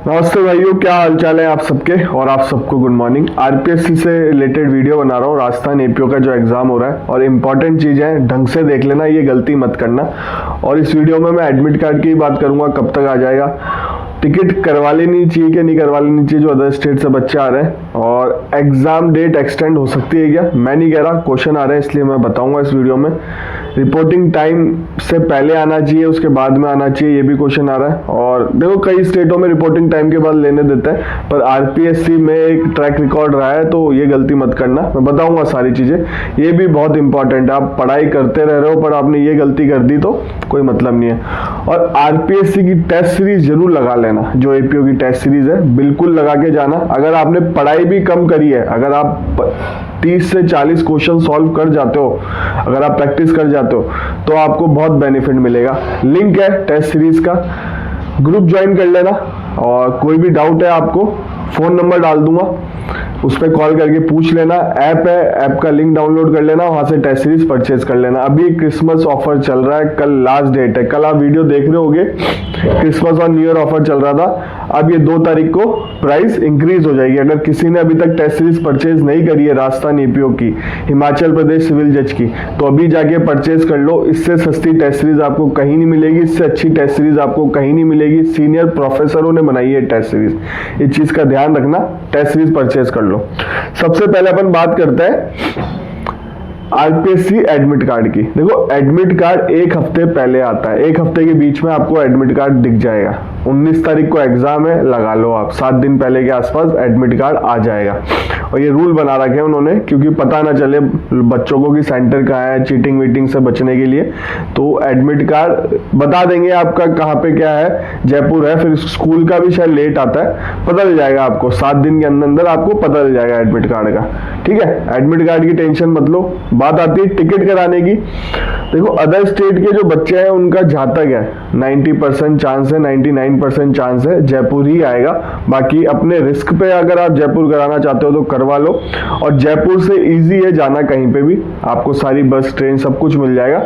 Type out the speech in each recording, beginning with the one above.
नमस्ते भाइयों, क्या हालचाल है आप सबके। और आप सबको गुड मॉर्निंग। आरपीएससी से रिलेटेड वीडियो बना रहा हूँ। राजस्थान एपीओ का जो एग्जाम हो रहा है और इम्पॉर्टेंट चीज़ है, ढंग से देख लेना, ये गलती मत करना। और इस वीडियो में मैं एडमिट कार्ड की बात करूंगा, कब तक आ जाएगा, टिकट करवा लेनी चाहिए कि नहीं करवा लेनी चाहिए जो अदर स्टेट से बच्चे आ रहे हैं, और एग्जाम डेट एक्सटेंड हो सकती है क्या। मैं नहीं कह रहा, क्वेश्चन आ रहे हैं इसलिए मैं बताऊंगा इस वीडियो में। रिपोर्टिंग टाइम से पहले आना चाहिए, उसके बाद में आना चाहिए, ये भी क्वेश्चन आ रहा है। और देखो, कई स्टेटों में रिपोर्टिंग टाइम के बाद लेने देते हैं, पर आरपीएससी में एक ट्रैक रिकॉर्ड रहा है, तो ये गलती मत करना। मैं बताऊंगा सारी चीजें, ये भी बहुत इंपॉर्टेंट है। आप पढ़ाई करते रह रहे हो पर आपने ये गलती कर दी तो कोई मतलब नहीं है। और आरपीएससी की टेस्ट सीरीज जरूर लगा लेना, जो एपीओ की टेस्ट सीरीज है बिल्कुल लगा के जाना। अगर आपने पढ़ाई भी कम करी है, अगर आप 30 से 40 क्वेश्चन सॉल्व कर जाते हो, अगर आप प्रैक्टिस कर जाते हो, तो आपको बहुत बेनिफिट मिलेगा। लिंक है टेस्ट सीरीज का, ग्रुप ज्वाइन कर लेना। और कोई भी डाउट है आपको, फोन नंबर डाल दूंगा, उस पर कॉल करके पूछ लेना। ऐप है, ऐप का लिंक डाउनलोड कर लेना, वहां से टेस्ट सीरीज परचेज कर लेना। अभी क्रिसमस ऑफर चल रहा है, कल लास्ट डेट है। कल आप वीडियो देख रहे होगे, क्रिसमस और न्यू ईयर ऑफर चल रहा था। अब ये 2 तारीख को प्राइस इंक्रीज हो जाएगी। अगर किसी ने अभी तक टेस्ट सीरीज परचेज नहीं करी है राजस्थान एपीओ की, हिमाचल प्रदेश सिविल जज की, तो अभी जाके परचेज कर लो। इससे सस्ती टेस्ट सीरीज आपको कहीं नहीं मिलेगी, इससे अच्छी टेस्ट सीरीज आपको कहीं नहीं मिलेगी। सीनियर प्रोफेसरों ने बनाई है टेस्ट सीरीज, इस चीज का ध्यान रखना। टेस्ट सीरीज परचेज कर लो। सबसे पहले अपन बात करते हैं आरपीएससी एडमिट कार्ड की। देखो, एडमिट कार्ड 1 हफ्ते पहले आता है, 1 हफ्ते के बीच में आपको एडमिट कार्ड दिख जाएगा। 19 तारीख को एग्जाम है, लगा लो आप, 7 दिन पहले के आसपास एडमिट कार्ड आ जाएगा। और ये रूल बना रखे हैं उन्होंने, क्योंकि पता ना चले बच्चों को कि सेंटर कहाँ है, चीटिंग वीटिंग से बचने के लिए। तो एडमिट कार्ड बता देंगे आपका कहाँ पे क्या है, जयपुर है। फिर स्कूल का भी शायद लेट आता है, पता चल जाएगा आपको 7 दिन के अंदर अंदर आपको पता चल जाएगा एडमिट कार्ड का। ठीक है, एडमिट कार्ड की टेंशन मत लो। बात आती है टिकट कराने की। देखो, अदर स्टेट के जो बच्चे हैं उनका जहां तक है 90% चांस है, 99% चांस है जयपुर ही आएगा। बाकी अपने रिस्क पे अगर आप जयपुर कराना चाहते हो तो करवा लो। और जयपुर से इजी है जाना, कहीं पे भी आपको सारी बस ट्रेन सब कुछ मिल जाएगा।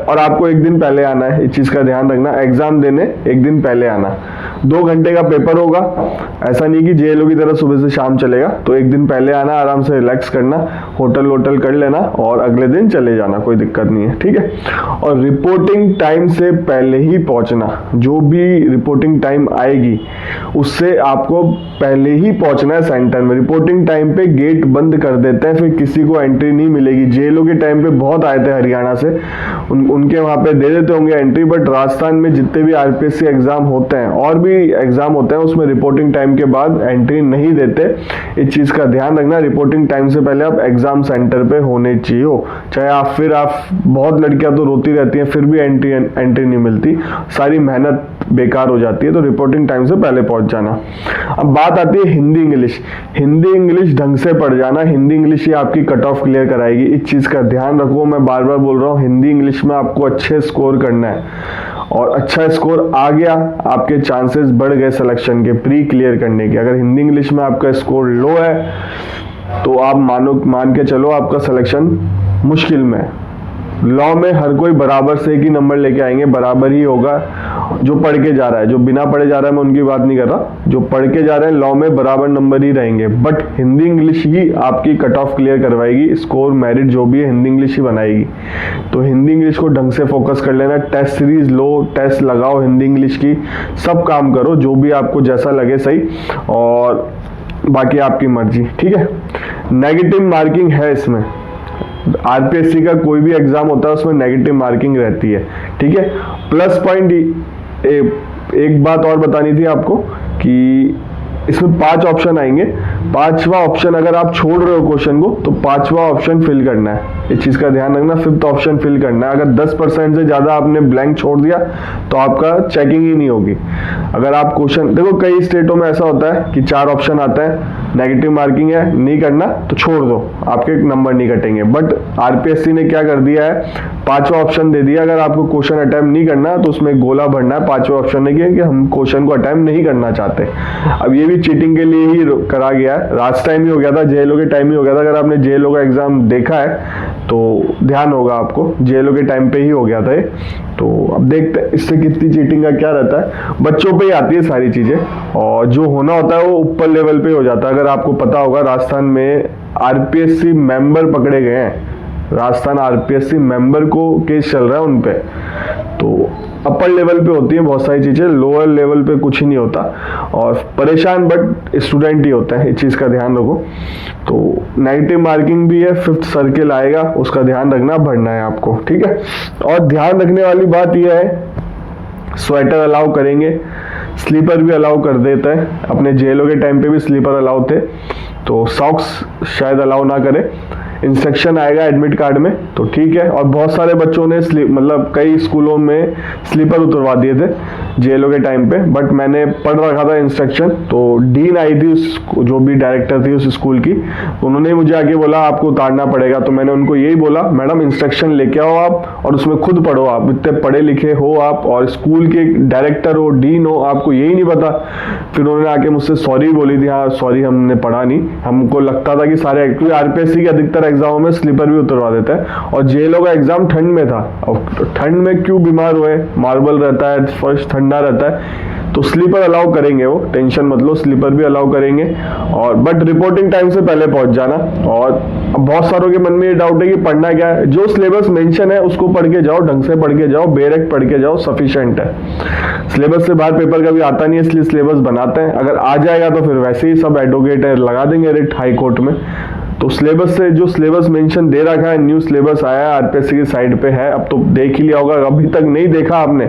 और आपको 1 दिन पहले आना है, इस चीज का ध्यान रखना। एग्जाम देने 1 दिन पहले आना। 2 घंटे का पेपर होगा, ऐसा नहीं कि जेएलओ की तरह सुबह से शाम चलेगा। तो 1 दिन पहले आना, आराम से रिलैक्स करना, होटल वोटल कर लेना और अगले दिन चले जाना, कोई दिक्कत नहीं है। ठीक है, और रिपोर्टिंग टाइम से पहले ही पहुंचना। जो भी रिपोर्टिंग टाइम आएगी उससे आपको पहले ही पहुंचना है सेंटर में। रिपोर्टिंग टाइम पे गेट बंद कर देते हैं, फिर किसी को एंट्री नहीं मिलेगी। जेएलओ के टाइम पे बहुत आए थे हरियाणा से, उनके वहां पे दे देते होंगे एंट्री, बट राजस्थान में जितने भी आरपीएससी एग्जाम होते हैं और भी एग्जाम होते हैं, उसमें रिपोर्टिंग टाइम के बाद एंट्री नहीं देते। इस चीज का ध्यान रखना। रिपोर्टिंग टाइम से पहले आप एग्जाम सेंटर पे होने चाहिए हो। चाहे आप बहुत लड़कियां तो रोती रहती हैं, फिर भी एंट्री नहीं मिलती, सारी मेहनत बेकार हो जाती है। तो रिपोर्टिंग टाइम से पहले पहुंच जाना। अब बात आती है हिंदी इंग्लिश। हिंदी इंग्लिश ढंग से पढ़ जाना। हिंदी इंग्लिश ही आपकी कट ऑफ क्लियर कराएगी, इस चीज का ध्यान रखो। मैं बार बार बोल रहा हूँ, हिंदी इंग्लिश में आपको अच्छे स्कोर करना है, और अच्छा स्कोर आ गया, आपके चांसेस बढ़ गए सिलेक्शन के, प्री क्लियर करने के। अगर हिंदी इंग्लिश में आपका स्कोर लो है तो आप मान के चलो आपका सिलेक्शन मुश्किल में है। लॉ में हर कोई बराबर से एक ही नंबर लेके आएंगे, बराबर ही होगा। जो पढ़ के जा रहा है, जो बिना पढ़े जा रहा है, मैं उनकी बात नहीं कर रहा, जो पढ़ के जा रहे हैं लॉ में बराबर नंबर ही रहेंगे। बट हिंदी इंग्लिश ही आपकी कट ऑफ क्लियर करवाएगी, स्कोर मेरिट जो भी है हिंदी इंग्लिश ही बनाएगी। तो हिंदी इंग्लिश को ढंग से फोकस कर लेना। टेस्ट सीरीज लो, टेस्ट लगाओ हिंदी इंग्लिश की, सब काम करो जो भी आपको जैसा लगे सही, और बाकी आपकी मर्जी। ठीक है, नेगेटिव मार्किंग है इसमें। आरपीएससी का कोई भी एग्जाम होता है उसमें नेगेटिव मार्किंग रहती है। ठीक है, प्लस पॉइंट एक बात और बतानी थी आपको कि इसमें 5 ऑप्शन आएंगे। 5वां ऑप्शन अगर आप छोड़ रहे हो क्वेश्चन को, तो 5वां ऑप्शन फिल करना है, इस चीज का ध्यान रखना। 5th ऑप्शन फिल करना है। अगर 10% से ज्यादा आपने ब्लैंक छोड़ दिया तो आपका चेकिंग ही नहीं होगी। अगर आप क्वेश्चन देखो, कई स्टेटों में ऐसा होता है कि 4 ऑप्शन आता है, नेगेटिव मार्किंग है, नहीं करना तो छोड़ दो, आपके नंबर नहीं कटेंगे। बट आरपीएससी ने क्या कर दिया है, 5वां ऑप्शन दे दिया। अगर आपको क्वेश्चन अटेम्प्ट नहीं करना तो उसमें गोला भरना है 5वें ऑप्शन ने कि हम क्वेश्चन को अटेम्प्ट नहीं करना चाहते। अब ये भी चीटिंग के लिए ही करा गया है। लास्ट टाइम ही हो गया था, जेएलओ के टाइम ही हो गया था। अगर आपने जेएलओ का एग्जाम देखा है तो ध्यान होगा आपको, जेएलओ के टाइम पे ही हो गया था ये। तो अब देखते हैं इससे कितनी चीटिंग का क्या रहता है। बच्चों पे ही आती है सारी चीज़ें, और जो होना होता है वो ऊपर लेवल पे हो जाता है। अगर आपको पता होगा, राजस्थान में आरपीएससी मेंबर पकड़े गए हैं, राजस्थान आरपीएससी मेंबर को केस चल रहा है उन पे। तो अपर लेवल पे होती है बहुत सारी चीज़ें, लोअर लेवल पे कुछ ही नहीं होता, और परेशान बट स्टूडेंट ही होता है, इस चीज़ का ध्यान रखो। तो नेगेटिव मार्किंग भी है, 5th सर्किल आएगा, उसका ध्यान रखना, भरना है आपको, ठीक है। और ध्यान रखने वाली बात यह है, स्वेटर अलाउ करेंगे, स्लीपर भी अलाउ कर देते हैं। अपने जेएलओ के टाइम पे भी स्लीपर अलाउ थे, तो सॉक्स शायद अलाउ ना करें। इंस्ट्रक्शन आएगा एडमिट कार्ड में, तो ठीक है। और बहुत सारे बच्चों ने मतलब कई स्कूलों में स्लीपर उतरवा दिए थे जेएलओ के टाइम पे, बट मैंने पढ़ रखा था इंस्ट्रक्शन। तो डीन आई थी उस, जो भी डायरेक्टर थी उस स्कूल की, उन्होंने मुझे आके बोला आपको उतारना पड़ेगा। तो मैंने उनको यही बोला, मैडम इंस्ट्रक्शन लेके आओ आप, और उसमें खुद पढ़ो, आप इतने पढ़े लिखे हो आप, और स्कूल के डायरेक्टर हो, डीन हो, आपको यही नहीं पता। फिर उन्होंने आके मुझसे सॉरी बोली थी, हाँ सॉरी हमने पढ़ा नहीं, हमको लगता था कि सारे, क्योंकि आरपीएससी के अधिकतर एग्जामों में स्लीपर भी उतरवा देता है। और जेएलओ का एग्जाम ठंड में था, और ठंड में क्यों बीमार हुए, मार्बल रहता है, फर्श ठंडा रहता है, तो स्लीपर अलाउ करेंगे वो, टेंशन मत लो, स्लीपर भी अलाउ करेंगे। और बट रिपोर्टिंग टाइम से पहले पहुंच जाना। और बहुत सारों के मन में ये डाउट है कि पढ़ना क्या है, जो सिलेबस मेंशन है उसको पढ़ के जाओ, ढंग से पढ़ के जाओ, बेरेक्ट पढ़ के जाओ, सफिशिएंट है। सिलेबस से बाहर पेपर कभी आता नहीं है, इसलिए सिलेबस बनाते हैं। अगर आ जाएगा तो फिर वैसे ही सब एडवोकेट है लगा देंगे रिट हाई कोर्ट में। तो सिलेबस से, जो सिलेबस मेंशन दे रखा है, न्यू सिलेबस आया है आरपीएससी की साइड पे है, अब तो देख ही लिया होगा। अभी तक नहीं देखा आपने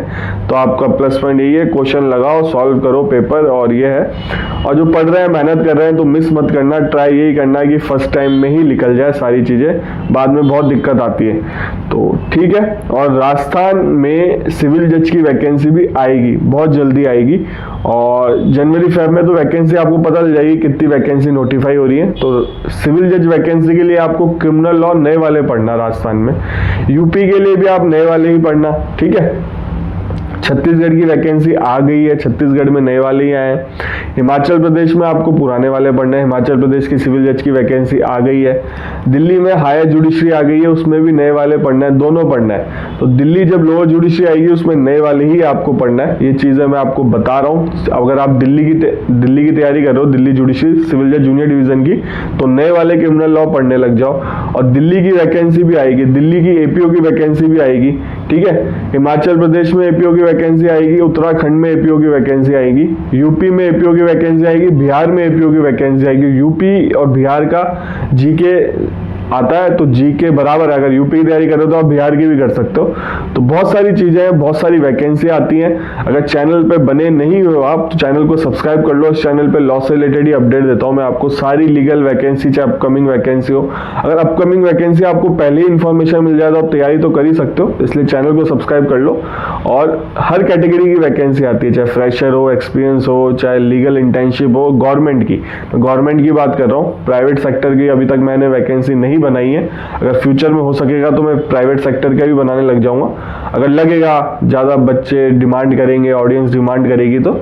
तो आपका प्लस पॉइंट यही है, क्वेश्चन लगाओ, सॉल्व करो पेपर, और ये है। और जो पढ़ रहे हैं, मेहनत कर रहे हैं, तो मिस मत करना, ट्राई यही करना है कि फर्स्ट टाइम में ही निकल जाए सारी चीज़ें, बाद में बहुत दिक्कत आती है। तो ठीक है। और राजस्थान में सिविल जज की वैकेंसी भी आएगी, बहुत जल्दी आएगी, और जनवरी फेब में तो वैकेंसी आपको पता चल जाएगी कितनी वैकेंसी नोटिफाई हो रही है। तो सिविल जज वैकेंसी के लिए आपको क्रिमिनल लॉ नए वाले पढ़ना राजस्थान में, यूपी के लिए भी आप नए वाले ही पढ़ना, ठीक है। छत्तीसगढ़ की वैकेंसी आ गई है, छत्तीसगढ़ में नए वाले ही आए हैं। हिमाचल प्रदेश में आपको पुराने वाले पढ़ना है, हिमाचल प्रदेश की सिविल जज की वैकेंसी आ गई है। दिल्ली में हायर जुडिशरी आ गई है, उसमें भी नए वाले पढ़ना है, दोनों पढ़ना है। तो दिल्ली जब लोअर जुडिशरी आएगी उसमें नए वाले ही आपको पढ़ना है। ये चीज़ें मैं आपको बता रहा हूँ। अगर आप दिल्ली की तैयारी कर रहे हो, दिल्ली जुडिशरी सिविल जज जूनियर डिवीजन की, तो नए वाले क्रिमिनल लॉ पढ़ने लग जाओ। और दिल्ली की वैकेंसी भी आएगी, दिल्ली की एपीओ की वैकेंसी भी आएगी, ठीक है। हिमाचल प्रदेश में एपीओ की वैकेंसी आएगी, उत्तराखंड में एपीओ की वैकेंसी आएगी, यूपी में एपीओ की वैकेंसी आएगी, बिहार में एपीओ की वैकेंसी आएगी। यूपी और बिहार का जीके आता है, तो जी के बराबर है। अगर यूपी की तैयारी कर रहे हो तो आप बिहार की भी कर सकते हो। तो बहुत सारी चीज़ें हैं, बहुत सारी वैकेंसी आती हैं। अगर चैनल पे बने नहीं हो आप, तो चैनल को सब्सक्राइब कर लो। इस चैनल पे लॉ से रिलेटेड ही अपडेट देता हूँ मैं आपको, सारी लीगल वैकेंसी, चाहे अपकमिंग वैकेंसी हो। अगर अपकमिंग वैकेंसी आपको पहले ही इन्फॉर्मेशन मिल जाए तो आप तैयारी तो कर ही सकते हो, इसलिए चैनल को सब्सक्राइब कर लो। और हर कैटेगरी की वैकेंसी आती है, चाहे फ्रेशर हो, एक्सपीरियंस हो, चाहे लीगल इंटर्नशिप हो, गवर्नमेंट की, गवर्नमेंट की बात कर रहा हूँ। प्राइवेट सेक्टर की अभी तक मैंने वैकेंसी नहीं बनाई है, अगर फ्यूचर में हो सकेगा तो मैं प्राइवेट सेक्टर का भी बनाने लग जाऊंगा। अगर लगेगा ज़्यादा बच्चे डिमांड करेंगे, ऑडियंस डिमांड करेगी तो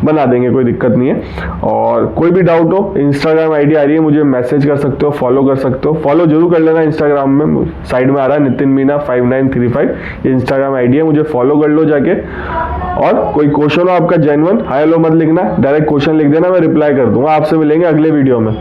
बना देंगे, कोई दिक्कत नहीं है। और कोई भी डाउट हो, इंस्टाग्राम आईडी आ रही है, मुझे मैसेज कर सकते हो, फॉलो कर सकते हो। फॉलो जरूर कर लेना इंस्टाग्राम में, साइड में आ रहा है नितिन मीना 5935, ये इंस्टाग्राम आईडी है, मुझे फॉलो कर लो जाके। और कोई क्वेश्चन हो आपका जेन्युइन, हाय हेलो मत लिखना, डायरेक्ट क्वेश्चन लिख देना, मैं रिप्लाई कर दूंगा। आपसे मिलेंगे अगले वीडियो में।